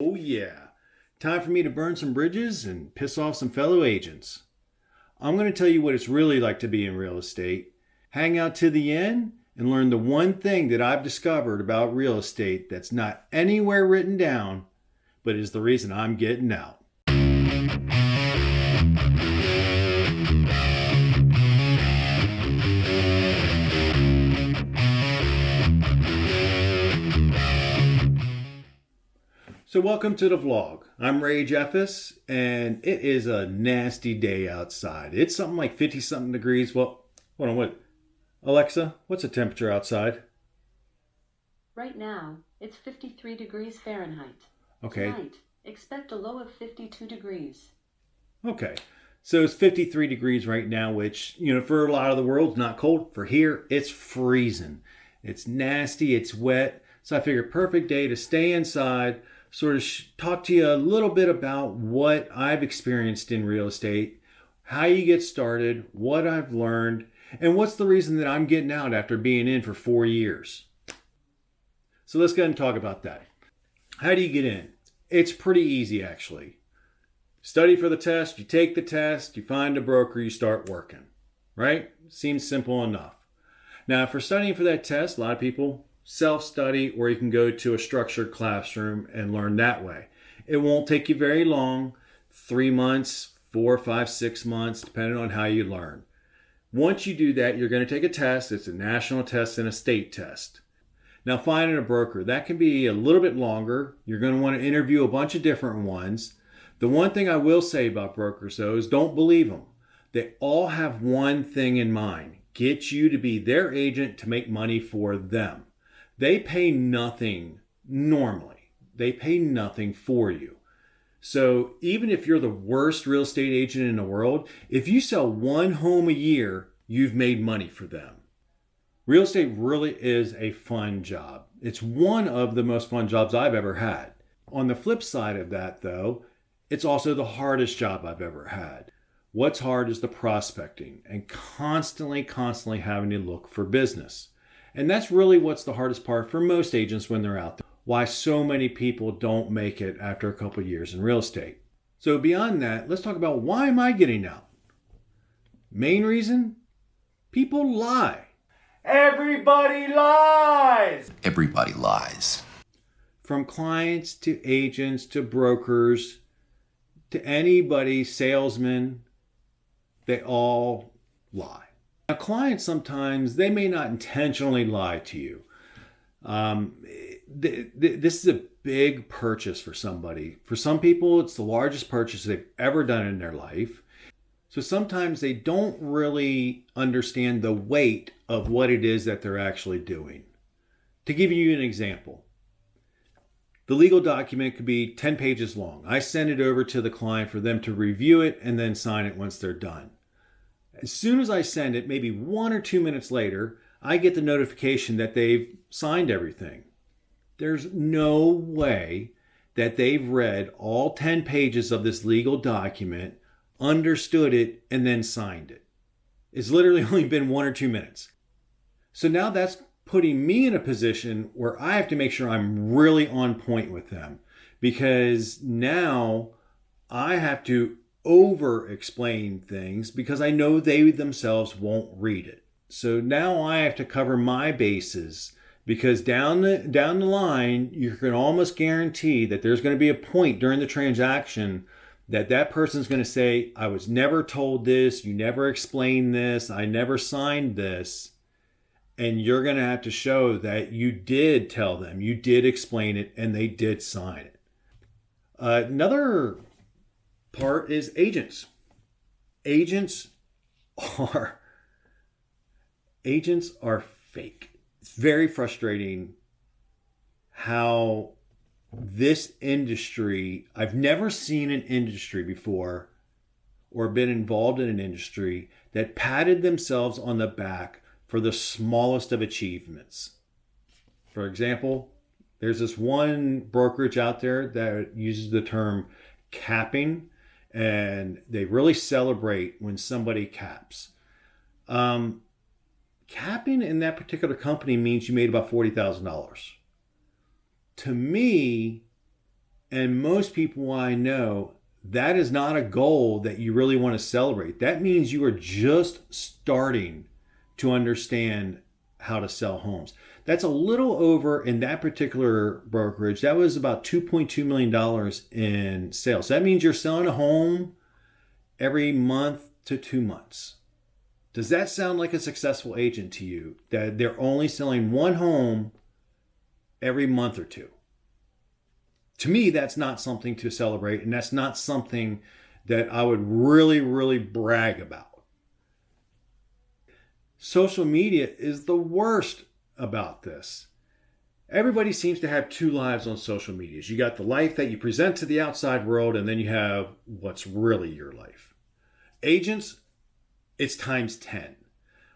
Oh, yeah. Time for me to burn some bridges and piss off some fellow agents. I'm going to tell you what it's really like to be in real estate. Hang out to the end and learn the one thing that I've discovered about real estate that's not anywhere written down, but is the reason I'm getting out. So welcome to the vlog. I'm Ray Jeffis, and it is a nasty day outside. It's something like 50 something degrees. Well, hold on, what? Alexa, what's the temperature outside? Right now, it's 53 degrees Fahrenheit. Okay. Tonight, expect a low of 52 degrees. Okay. So it's 53 degrees right now, which, for a lot of the world, is not cold. For here, it's freezing. It's nasty, it's wet. So I figured perfect day to stay inside, sort of talk to you a little bit about what I've experienced in real estate, how you get started, what I've learned, and what's the reason that I'm getting out after being in for 4 years. So let's go ahead and talk about that. How do you get in? It's pretty easy, actually. Study for the test, you take the test, you find a broker, you start working, right? Seems simple enough. Now, for studying for that test, a lot of people self-study, or you can go to a structured classroom and learn that way. It won't take you very long, 3 months, 4, 5, 6 months, depending on how you learn. Once you do that, you're going to take a test. It's a national test and a state test. Now, finding a broker, that can be a little bit longer. You're going to want to interview a bunch of different ones. The one thing I will say about brokers, though, is don't believe them. They all have one thing in mind: get you to be their agent to make money for them. They pay nothing normally. They pay nothing for you. So even if you're the worst real estate agent in the world, if you sell one home a year, you've made money for them. Real estate really is a fun job. It's one of the most fun jobs I've ever had. On the flip side of that, though, it's also the hardest job I've ever had. What's hard is the prospecting and constantly having to look for business. And that's really what's the hardest part for most agents when they're out there. Why so many people don't make it after a couple of years in real estate. So beyond that, let's talk about why am I getting out? Main reason? People lie. Everybody lies! Everybody lies. From clients to agents to brokers to anybody, salesmen, they all lie. Now, clients sometimes, they may not intentionally lie to you. This is a big purchase for somebody. For some people, it's the largest purchase they've ever done in their life. So sometimes they don't really understand the weight of what it is that they're actually doing. To give you an example, the legal document could be 10 pages long. I send it over to the client for them to review it and then sign it once they're done. As soon as I send it, maybe 1 or 2 minutes later, I get the notification that they've signed everything. There's no way that they've read all 10 pages of this legal document, understood it, and then signed it. It's literally only been 1 or 2 minutes. So now that's putting me in a position where I have to make sure I'm really on point with them, because now I have to over explain things because I know they themselves won't read it. So now I have to cover my bases, because down the line, you can almost guarantee that there's going to be a point during the transaction that person's going to say, I was never told this, you never explained this, I never signed this. And you're going to have to show that you did tell them, you did explain it, and they did sign it. Another part is agents. Agents are fake. It's very frustrating how this industry, I've never seen an industry before or been involved in an industry that patted themselves on the back for the smallest of achievements. For example, there's this one brokerage out there that uses the term capping, and they really celebrate when somebody caps. Capping in that particular company means you made about $40,000. To me, And most people I know, that is not a goal that you really want to celebrate. That means you are just starting to understand how to sell homes. That's a little over in that particular brokerage. That was about $2.2 million in sales. So that means you're selling a home every month to 2 months. Does that sound like a successful agent to you? That they're only selling one home every month or two? To me, that's not something to celebrate, and that's not something that I would really, really brag about. Social media is the worst about this. Everybody seems to have two lives on social media. You got the life that you present to the outside world, and then you have what's really your life. Agents, it's times 10.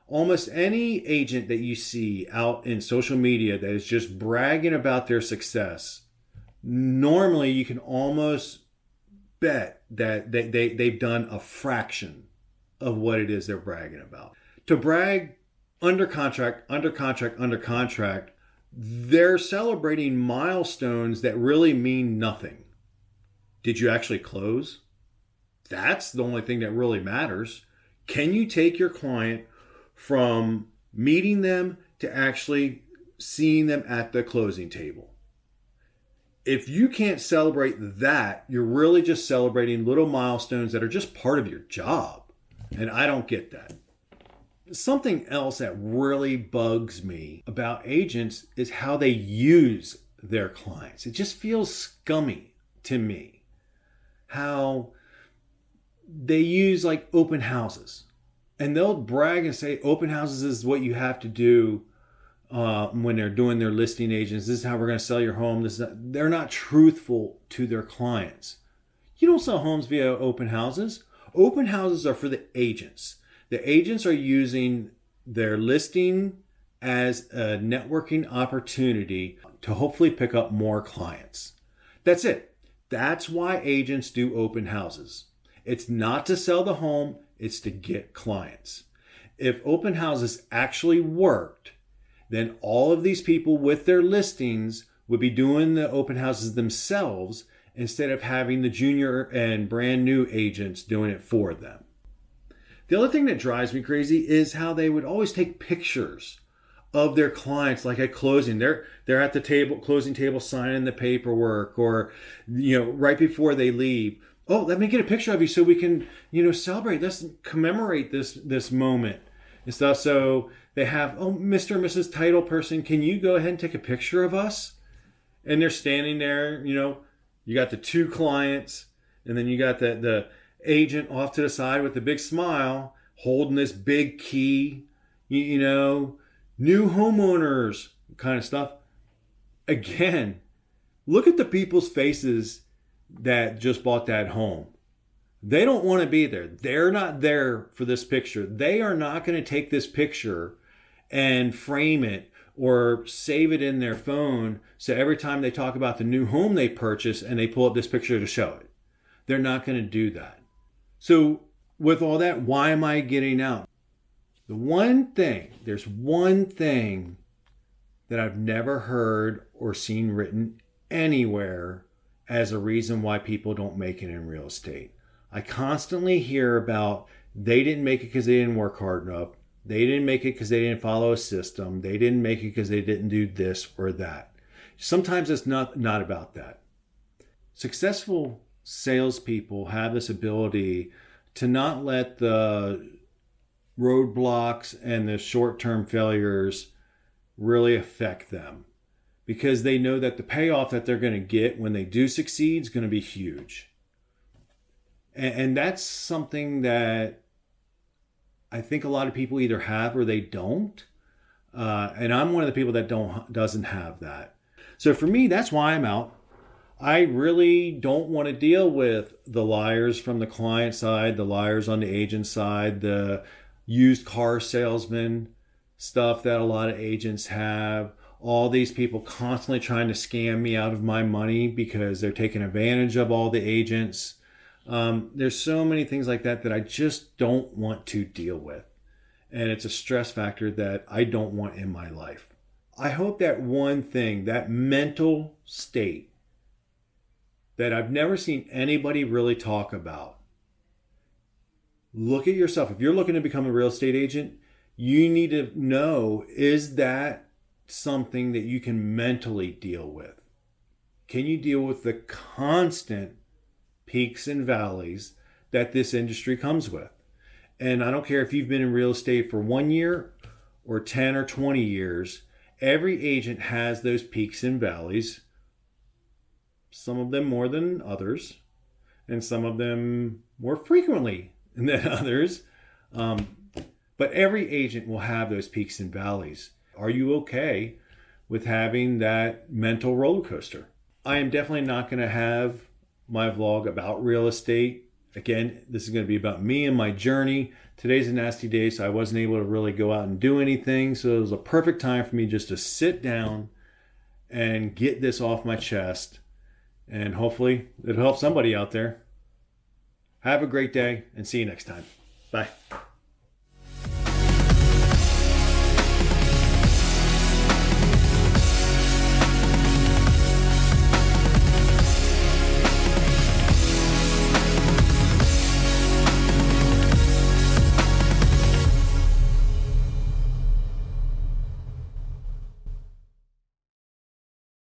Almost any agent that you see out in social media that is just bragging about their success, normally you can almost bet that they've done a fraction of what it is they're bragging about. To brag under contract, they're celebrating milestones that really mean nothing. Did you actually close? That's the only thing that really matters. Can you take your client from meeting them to actually seeing them at the closing table? If you can't celebrate that, you're really just celebrating little milestones that are just part of your job. And I don't get that. Something else that really bugs me about agents is how they use their clients. It just feels scummy to me. How they use like open houses. And they'll brag and say open houses is what you have to do when they're doing their listing agents. This is how we're going to sell your home. They're not truthful to their clients. You don't sell homes via open houses. Open houses are for the agents. The agents are using their listing as a networking opportunity to hopefully pick up more clients. That's it. That's why agents do open houses. It's not to sell the home, it's to get clients. If open houses actually worked, then all of these people with their listings would be doing the open houses themselves instead of having the junior and brand new agents doing it for them. The other thing that drives me crazy is how they would always take pictures of their clients, like at closing. They're at the table, closing table, signing the paperwork, or right before they leave. Oh, let me get a picture of you so we can celebrate. Let's commemorate this moment and stuff. So they have, oh, Mr. and Mrs. Title person, can you go ahead and take a picture of us? And they're standing there. You got the two clients, and then you got the agent off to the side with a big smile, holding this big key, new homeowners kind of stuff. Again, look at the people's faces that just bought that home. They don't want to be there. They're not there for this picture. They are not going to take this picture and frame it or save it in their phone so every time they talk about the new home they purchase and they pull up this picture to show it. They're not going to do that. So with all that, why am I getting out? There's one thing that I've never heard or seen written anywhere as a reason why people don't make it in real estate. I constantly hear about they didn't make it because they didn't work hard enough. They didn't make it because they didn't follow a system. They didn't make it because they didn't do this or that. Sometimes it's not about that. Successful salespeople have this ability to not let the roadblocks and the short-term failures really affect them, because they know that the payoff that they're going to get when they do succeed is going to be huge. And that's something that I think a lot of people either have or they don't. And I'm one of the people that doesn't have that. So for me, that's why I'm out. I really don't want to deal with the liars from the client side, the liars on the agent side, the used car salesman stuff that a lot of agents have. All these people constantly trying to scam me out of my money because they're taking advantage of all the agents. There's so many things like that that I just don't want to deal with. And it's a stress factor that I don't want in my life. I hope that one thing, that mental state, that I've never seen anybody really talk about. Look at yourself. If you're looking to become a real estate agent, you need to know, is that something that you can mentally deal with? Can you deal with the constant peaks and valleys that this industry comes with? And I don't care if you've been in real estate for 1 year or 10 or 20 years, every agent has those peaks and valleys, some of them more than others, and some of them more frequently than others. But every agent will have those peaks and valleys. Are you okay with having that mental roller coaster? I am definitely not going to have my vlog about real estate. Again, this is going to be about me and my journey. Today's a nasty day, so I wasn't able to really go out and do anything. So it was a perfect time for me just to sit down and get this off my chest. And hopefully it'll help somebody out there. Have a great day and see you next time. Bye.